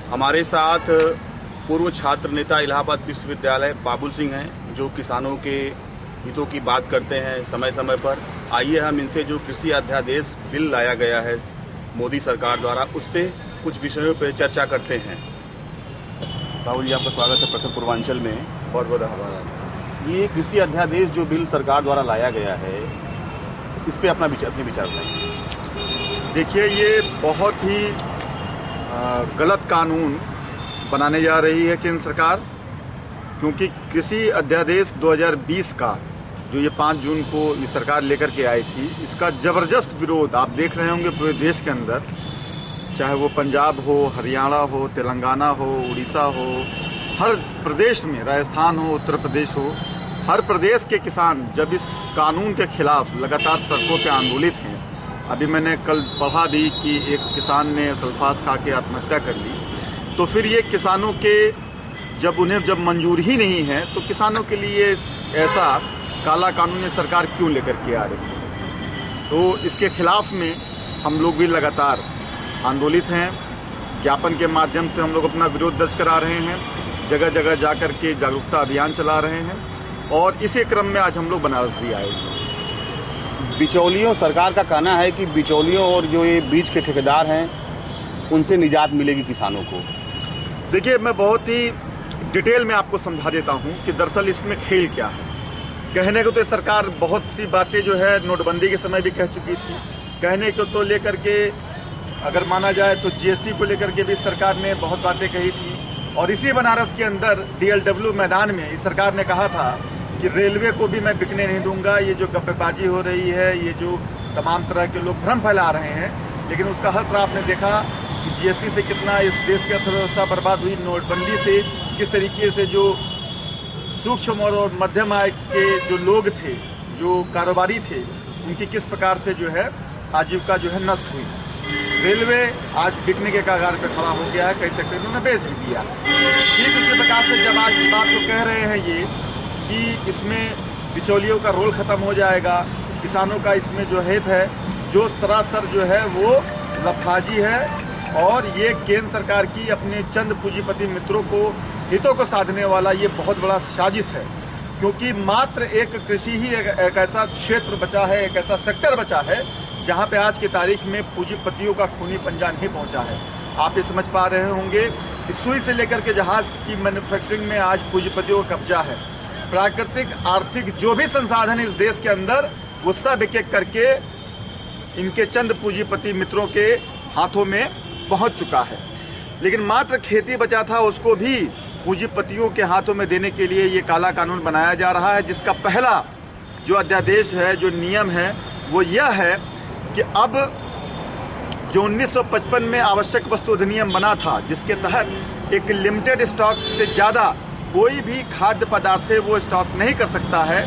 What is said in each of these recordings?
हमारे साथ पूर्व छात्र नेता इलाहाबाद विश्वविद्यालय बाबुल सिंह हैं, जो किसानों के हितों की बात करते हैं समय समय पर। आइए हम इनसे जो कृषि अध्यादेश बिल लाया गया है मोदी सरकार द्वारा, उस पर कुछ विषयों पर चर्चा करते हैं। बाबुल जी, आपका स्वागत है प्रखर पूर्वांचल में। बहुत बहुत आभार। ये कृषि अध्यादेश जो बिल सरकार द्वारा लाया गया है, इस पर अपने विचार बताइए। देखिए, ये बहुत ही गलत कानून बनाने जा रही है केंद्र सरकार, क्योंकि कृषि अध्यादेश 2020 का जो ये 5 जून को ये सरकार लेकर के आई थी, इसका ज़बरदस्त विरोध आप देख रहे होंगे पूरे देश के अंदर। चाहे वो पंजाब हो, हरियाणा हो, तेलंगाना हो, उड़ीसा हो, हर प्रदेश में, राजस्थान हो, उत्तर प्रदेश हो, हर प्रदेश के किसान जब इस कानून के खिलाफ लगातार सड़कों पे आंदोलित हैं। अभी मैंने कल पढ़ा भी कि एक किसान ने सल्फास खा के आत्महत्या कर ली। तो फिर ये किसानों के जब मंजूर ही नहीं है, तो किसानों के लिए ऐसा काला कानून सरकार क्यों लेकर के आ रही है? तो इसके खिलाफ में हम लोग भी लगातार आंदोलित हैं। ज्ञापन के माध्यम से हम लोग अपना विरोध दर्ज करा रहे हैं, जगह जगह जा कर के जागरूकता अभियान चला रहे हैं, और इसी क्रम में आज हम लोग बनारस भी आए हैं। बिचौलियों, सरकार का कहना है कि बिचौलियों और जो ये बीज के ठेकेदार हैं, उनसे निजात मिलेगी किसानों को। देखिए, मैं बहुत ही डिटेल में आपको समझा देता हूं कि दरअसल इसमें खेल क्या है। कहने को तो सरकार बहुत सी बातें जो है नोटबंदी के समय भी कह चुकी थी। कहने को तो लेकर के अगर माना जाए तो जीएसटी को लेकर के भी सरकार ने बहुत बातें कही थी, और इसी बनारस के अंदर DLW मैदान में इस सरकार ने कहा था कि रेलवे को भी मैं बिकने नहीं दूंगा। ये जो गप्पेबाजी हो रही है, ये जो तमाम तरह के लोग भ्रम फैला रहे हैं, लेकिन उसका हसरा आपने देखा कि जीएसटी से कितना इस देश की अर्थव्यवस्था बर्बाद हुई, नोटबंदी से किस तरीके से जो सूक्ष्म और मध्यम आय के जो लोग थे, जो कारोबारी थे, उनकी किस प्रकार से जो है आजीविका जो है नष्ट हुई। रेलवे आज बिकने के कगार पे खड़ा हो गया है, कई सेक्टर उन्होंने बेच भी दिया। ठीक उसी प्रकार से जब आज इस बात को कह रहे हैं ये कि इसमें बिचौलियों का रोल ख़त्म हो जाएगा, किसानों का इसमें जो हित है, जो सरासर जो है वो लफाजी है, और ये केंद्र सरकार की अपने चंद पूंजीपति मित्रों को हितों को साधने वाला ये बहुत बड़ा साजिश है। क्योंकि मात्र एक कृषि ही एक ऐसा क्षेत्र बचा है, एक ऐसा सेक्टर बचा है जहाँ पे आज की तारीख में पूंजीपतियों का खूनी पंजा नहीं पहुँचा है। आप ये समझ पा रहे होंगे कि सुई से लेकर के जहाज़ की मैन्युफैक्चरिंग में आज पूंजीपतियों का कब्जा है। प्राकृतिक आर्थिक जो भी संसाधन इस देश के अंदर, वो सब एक एक करके इनके चंद पूंजीपति मित्रों के हाथों में पहुंच चुका है। लेकिन मात्र खेती बचा था, उसको भी पूंजीपतियों के हाथों में देने के लिए ये काला कानून बनाया जा रहा है, जिसका पहला जो अध्यादेश है, जो नियम है, वो यह है कि अब जो 1955 में आवश्यक वस्तु अधिनियम बना था, जिसके तहत एक लिमिटेड स्टॉक से ज़्यादा कोई भी खाद्य पदार्थ है वो स्टॉक नहीं कर सकता है,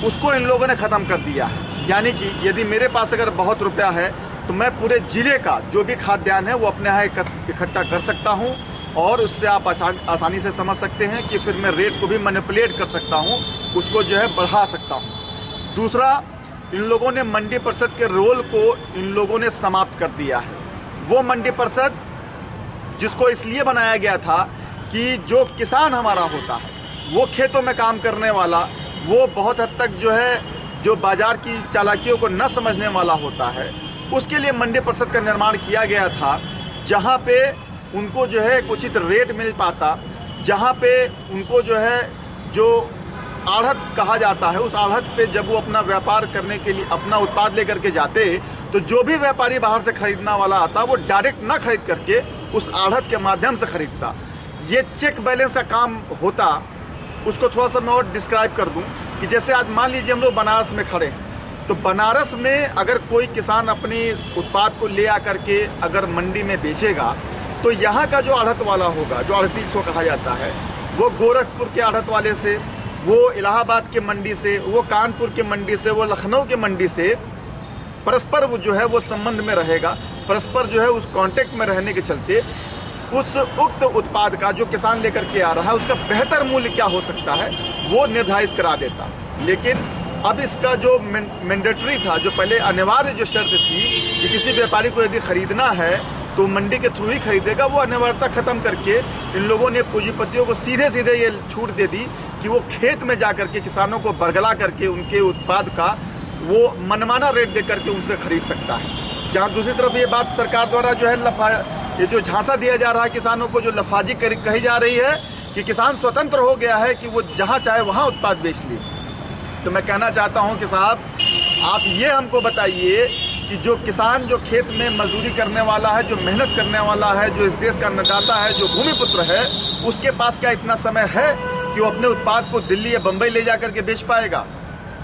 उसको इन लोगों ने ख़त्म कर दिया है। यानी कि यदि मेरे पास अगर बहुत रुपया है तो मैं पूरे जिले का जो भी खाद्यान्न है वो अपने यहाँ इकट्ठा कर सकता हूँ, और उससे आप आसानी से समझ सकते हैं कि फिर मैं रेट को भी मैनिपुलेट कर सकता हूँ, उसको जो है बढ़ा सकता हूँ। दूसरा, इन लोगों ने मंडी परिषद के रोल को इन लोगों ने समाप्त कर दिया है। वो मंडी परिषद जिसको इसलिए बनाया गया था कि जो किसान हमारा होता है, वो खेतों में काम करने वाला, वो बहुत हद तक जो है जो बाजार की चालाकियों को न समझने वाला होता है, उसके लिए मंडी परिषद का निर्माण किया गया था, जहाँ पे उनको जो है उचित रेट मिल पाता, जहाँ पे उनको जो है जो आढ़त कहा जाता है, उस आढ़त पे जब वो अपना व्यापार करने के लिए अपना उत्पाद लेकर के जाते, तो जो भी व्यापारी बाहर से खरीदना वाला आता, वो डायरेक्ट ना खरीद करके उस आढ़त के माध्यम से खरीदता। ये चेक बैलेंस का काम होता। उसको थोड़ा सा मैं और डिस्क्राइब कर दूं कि जैसे आज मान लीजिए हम लोग बनारस में खड़े हैं, तो बनारस में अगर कोई किसान अपनी उत्पाद को ले आकर के अगर मंडी में बेचेगा, तो यहाँ का जो आढ़त वाला होगा, जो आढ़ती जिसको कहा जाता है, वो गोरखपुर के आढ़त वाले से, वो इलाहाबाद के मंडी से, वो कानपुर के मंडी से, वो लखनऊ के मंडी से परस्पर वो जो है वो संबंध में रहेगा, परस्पर जो है उस कांटेक्ट में रहने के चलते उस उक्त उत्पाद का जो किसान लेकर के आ रहा है उसका बेहतर मूल्य क्या हो सकता है वो निर्धारित करा देता। लेकिन अब इसका जो मैंडेटरी था, जो पहले अनिवार्य जो शर्त थी कि किसी व्यापारी को यदि खरीदना है तो मंडी के थ्रू ही खरीदेगा। वो अनिवार्यता खत्म करके इन लोगों ने पूंजीपतियों को सीधे सीधे ये छूट दे दी कि वो खेत में जा करके किसानों को बरगला करके उनके उत्पाद का वो मनमाना रेट दे करके उनसे खरीद सकता है। जहाँ दूसरी तरफ ये बात सरकार द्वारा जो है ये जो झांसा दिया जा रहा है किसानों को, जो लफाजी कही जा रही है कि किसान स्वतंत्र हो गया है कि वो जहाँ चाहे वहाँ उत्पाद बेच ले। तो मैं कहना चाहता हूँ कि साहब आप ये हमको बताइए कि जो किसान जो खेत में मजदूरी करने वाला है, जो मेहनत करने वाला है, जो इस देश का अन्नदाता है, जो भूमिपुत्र है, उसके पास क्या इतना समय है कि वो अपने उत्पाद को दिल्ली या बम्बई ले जा करके बेच पाएगा?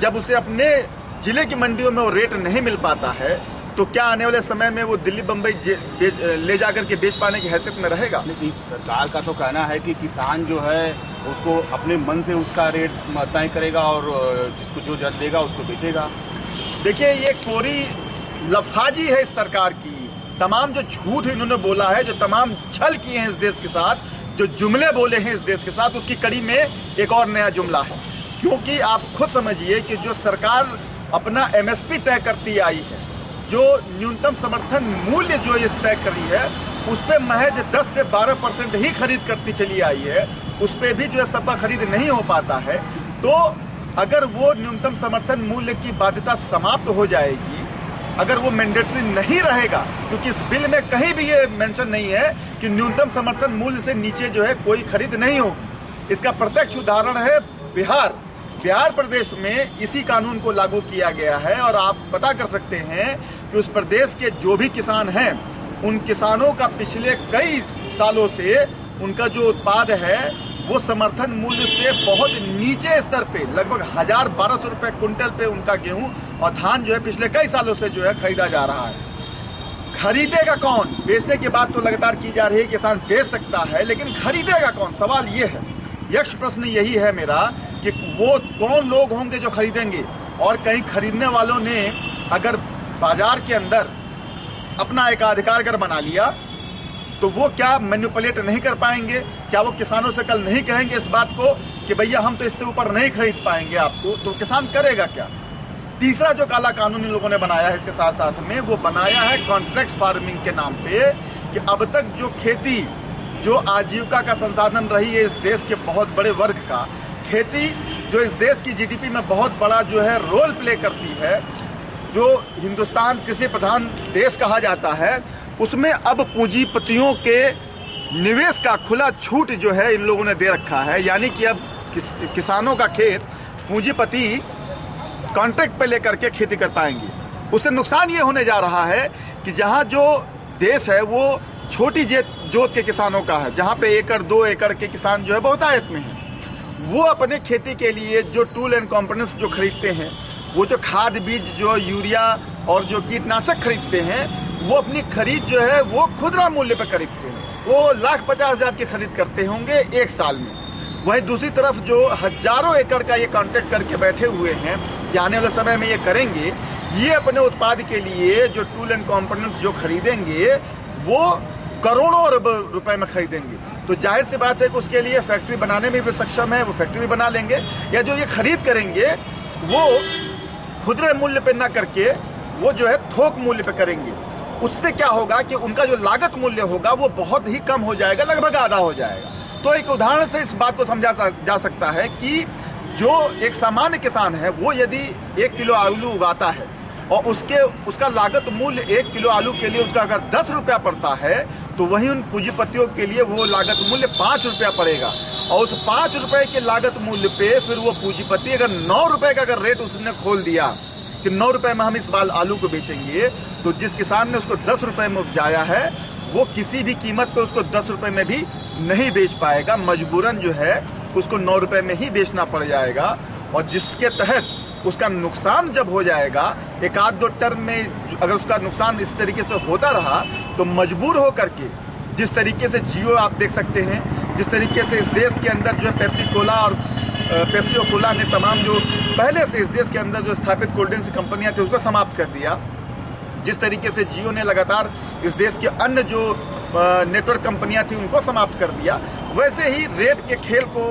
जब उसे अपने जिले की मंडियों में वो रेट नहीं मिल पाता है तो क्या आने वाले समय में वो दिल्ली बम्बई ले जा करके बेच पाने की हैसियत में रहेगा? लेकिन सरकार का तो कहना है कि किसान जो है उसको अपने मन से उसका रेट तय करेगा और जिसको जो जज देगा उसको बेचेगा। देखिए ये कोरी लफाजी है इस सरकार की। तमाम जो झूठ इन्होंने बोला है, जो तमाम छल किए हैं इस देश के साथ, जो जुमले बोले हैं इस देश के साथ, उसकी कड़ी में एक और नया जुमला है। क्योंकि आप खुद समझिए कि जो सरकार अपना MSP तय करती आई है, जो न्यूनतम समर्थन मूल्य जो ये तय करी है, उस पर महज 10 से 12% ही खरीद करती चली आई है। उस पर भी जो है सबका खरीद नहीं हो पाता है। तो अगर वो न्यूनतम समर्थन मूल्य की बाध्यता समाप्त हो जाएगी, अगर वो मैंडेटरी नहीं रहेगा, क्योंकि इस बिल में कहीं भी ये मेंशन नहीं है कि न्यूनतम समर्थन मूल्य से नीचे जो है कोई खरीद नहीं होगी। इसका प्रत्यक्ष उदाहरण है बिहार प्रदेश में इसी कानून को लागू किया गया है। और आप पता कर सकते हैं कि उस प्रदेश के जो भी किसान हैं, उन किसानों का पिछले कई सालों से उनका जो उत्पाद है वो समर्थन मूल्य से बहुत नीचे स्तर पे, लगभग 1000-1200 रुपए क्विंटल पे उनका गेहूं और धान जो है पिछले कई सालों से जो है खरीदा जा रहा है। खरीदेगा कौन? बेचने की बात तो लगातार की जा रही है, किसान बेच सकता है, लेकिन खरीदेगा कौन? सवाल ये है। यक्ष प्रश्न यही है मेरा कि वो कौन लोग होंगे जो खरीदेंगे। और कहीं खरीदने वालों ने अगर बाजार के अंदर अपना एकाधिकार अगर बना लिया तो वो क्या मैनिपुलेट नहीं कर पाएंगे? क्या वो किसानों से कल नहीं कहेंगे इस बात को कि भैया हम तो इससे ऊपर नहीं खरीद पाएंगे आपको? तो किसान करेगा क्या? तीसरा जो काला कानून इन लोगों ने बनाया है इसके साथ साथ में, वो बनाया है कॉन्ट्रैक्ट फार्मिंग के नाम पे, कि अब तक जो खेती जो आजीविका का संसाधन रही है इस देश के बहुत बड़े वर्ग का, खेती जो इस देश की GDP में बहुत बड़ा जो है रोल प्ले करती है, जो हिंदुस्तान कृषि प्रधान देश कहा जाता है, उसमें अब पूंजीपतियों के निवेश का खुला छूट जो है इन लोगों ने दे रखा है। यानी कि अब किसानों का खेत पूंजीपति कॉन्ट्रैक्ट पे लेकर के खेती कर पाएंगे। उससे नुकसान ये होने जा रहा है कि जहां जो देश है वो छोटी जोत के किसानों का है, जहां पे 1-2 एकड़ के किसान जो है बहुतायत में है, वो अपने खेती के लिए जो टूल एंड कंपोनेंट्स जो खरीदते हैं, वो जो खाद बीज जो यूरिया और जो कीटनाशक खरीदते हैं, वो अपनी खरीद जो है वो खुदरा मूल्य पर खरीदते हैं। वो 1,50,000 की खरीद करते होंगे एक साल में। वहीं दूसरी तरफ जो हजारों एकड़ का ये कॉन्ट्रैक्ट करके बैठे हुए हैं, ये आने वाले समय में ये करेंगे, ये अपने उत्पाद के लिए जो टूल एंड कंपोनेंट्स जो खरीदेंगे वो करोड़ों रुपए में खरीदेंगे। तो जाहिर सी बात है कि उसके लिए फैक्ट्री बनाने में भी सक्षम है, वो फैक्ट्री भी बना लेंगे। या जो ये खरीद करेंगे वो खुदरे मूल्य पे ना करके वो जो है थोक मूल्य पे करेंगे। उससे क्या होगा कि उनका जो लागत मूल्य होगा वो बहुत ही कम हो जाएगा, लगभग आधा हो जाएगा। तो एक उदाहरण से इस बात को समझा जा सकता है कि जो एक सामान्य किसान है वो यदि 1 किलो आलू उगाता है और उसका लागत मूल्य 1 किलो आलू के लिए उसका अगर 10 रुपया पड़ता है, तो वहीं उन पूंजीपतियों के लिए वो लागत मूल्य 5 रुपया पड़ेगा। और उस 5 रुपए के लागत मूल्य पे फिर वो पूंजीपति अगर 9 रुपए का अगर रेट उसने खोल दिया कि 9 रुपए में हम इस बार आलू को बेचेंगे, तो जिस किसान ने उसको 10 रुपए में उपजाया है वो किसी भी कीमत पे उसको 10 रुपए में भी नहीं बेच पाएगा, मजबूरन जो है उसको 9 रुपए में ही बेचना पड़ जाएगा। और जिसके तहत उसका नुकसान जब हो जाएगा, 1-2 टर्म में अगर उसका नुकसान इस तरीके से होता रहा, तो मजबूर होकर के जिस तरीके से जियो आप देख सकते हैं, जिस तरीके से इस देश के अंदर जो है पेप्सी और कोला ने तमाम जो पहले से इस देश के अंदर जो स्थापित कोल्ड ड्रिंक्स कंपनियां थी उसको समाप्त कर दिया, जिस तरीके से जियो ने लगातार इस देश के अन्य जो नेटवर्क कंपनियां थी उनको समाप्त कर दिया, वैसे ही रेट के खेल को,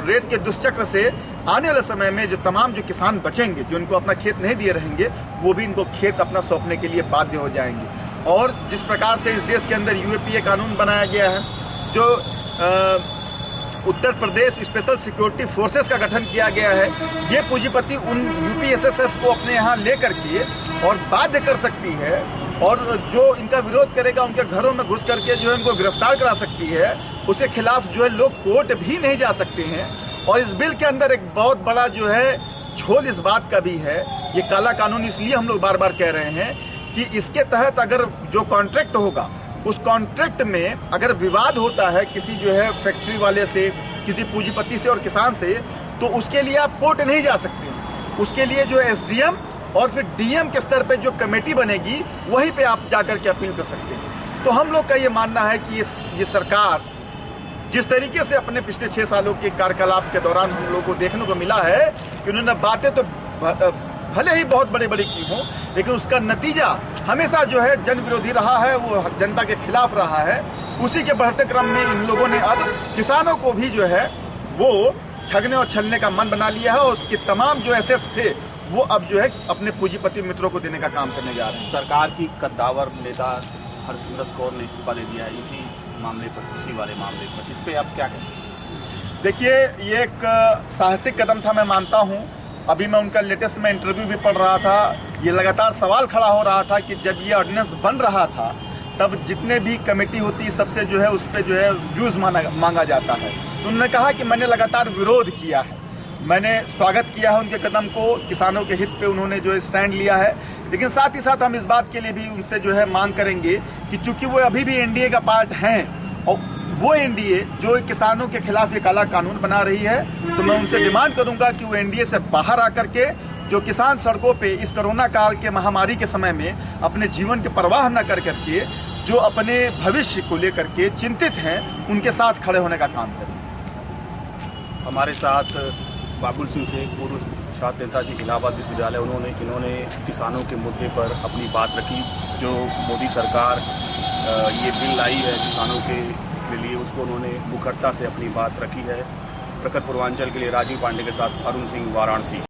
रेट के दुष्चक्र से आने वाले समय में जो तमाम जो किसान बचेंगे, जो इनको अपना खेत नहीं दिए रहेंगे, वो भी इनको खेत अपना सौंपने के लिए बाध्य हो जाएंगे। और जिस प्रकार से इस देश के अंदर यूएपीए कानून बनाया गया है, जो Uttar Pradesh special security forces का गठन किया गया है, ये पूंजीपति उन यूपीएसएसएफ को अपने यहाँ लेकर के और बाध्य कर सकती है, और जो इनका विरोध करेगा उनके घरों में घुस करके जो है इनको गिरफ्तार करा सकती है। उसके खिलाफ जो है लोग कोर्ट भी नहीं जा सकते हैं। और इस बिल के अंदर एक बहुत बड़ा जो है झोल इस बात का भी है, ये काला कानून इसलिए हम लोग बार बार कह रहे हैं कि इसके तहत अगर जो कॉन्ट्रैक्ट होगा, उस कॉन्ट्रैक्ट में अगर विवाद होता है किसी जो है फैक्ट्री वाले से, किसी पूंजीपति से और किसान से, तो उसके लिए आप कोर्ट नहीं जा सकते। उसके लिए जो एसडीएम और फिर डीएम के स्तर पे जो कमेटी बनेगी, वहीं पे आप जाकर के अपील कर सकते हैं। तो हम लोग का ये मानना है कि ये सरकार जिस तरीके से अपने पिछले 6 सालों के कार्यकलाप के दौरान हम लोग को देखने को मिला है कि उन्होंने बातें तो भले ही बहुत बड़ी बड़ी की हों, लेकिन उसका नतीजा हमेशा जो है जन विरोधी रहा है, वो जनता के खिलाफ रहा है। उसी के बढ़ते क्रम में इन लोगों ने अब किसानों को भी जो है वो ठगने और छलने का मन बना लिया है, और उसके तमाम जो एसेट्स थे वो अब जो है अपने पूंजीपति मित्रों को देने का काम करने जा रहे हैं। सरकार की कद्दावर नेता हरसिमरत कौर ने इस्तीफा दे दिया है इसी मामले पर, इसी वाले मामले पर, इस पे आप क्या कहें? देखिए, ये एक साहसिक कदम था, मैं मानता हूँ। अभी मैं उनका लेटेस्ट में इंटरव्यू भी पढ़ रहा था। ये लगातार सवाल खड़ा हो रहा था कि जब ये ऑर्डिनेंस बन रहा था तब जितने भी कमेटी होती सबसे जो है उस पर जो है व्यूज़ मांगा जाता है। तो उन्होंने कहा कि मैंने लगातार विरोध किया है, मैंने स्वागत किया है उनके कदम को, किसानों के हित पे उन्होंने जो है स्टैंड लिया है। लेकिन साथ ही साथ हम इस बात के लिए भी उनसे जो है मांग करेंगे कि चूंकि वो अभी भी एनडीए का पार्ट हैं, और वो एनडीए जो किसानों के खिलाफ ये काला कानून बना रही है, तो मैं उनसे डिमांड करूंगा कि वो एनडीए से बाहर आकर के जो किसान सड़कों पे इस कोरोना काल के महामारी के समय में अपने जीवन की परवाह न कर करके जो अपने भविष्य को लेकर के चिंतित हैं, उनके साथ खड़े होने का काम करें। हमारे साथ बाबुल सिंह थे, पूर्व छात्र नेता जी इलाहाबाद विश्वविद्यालय। इन्होंने किसानों के मुद्दे पर अपनी बात रखी। जो मोदी सरकार ये बिल लाई है किसानों के लिए, उसको उन्होंने मुखरता से अपनी बात रखी है। प्रखर पूर्वांचल के लिए राजीव पांडे के साथ अरुण सिंह, वाराणसी।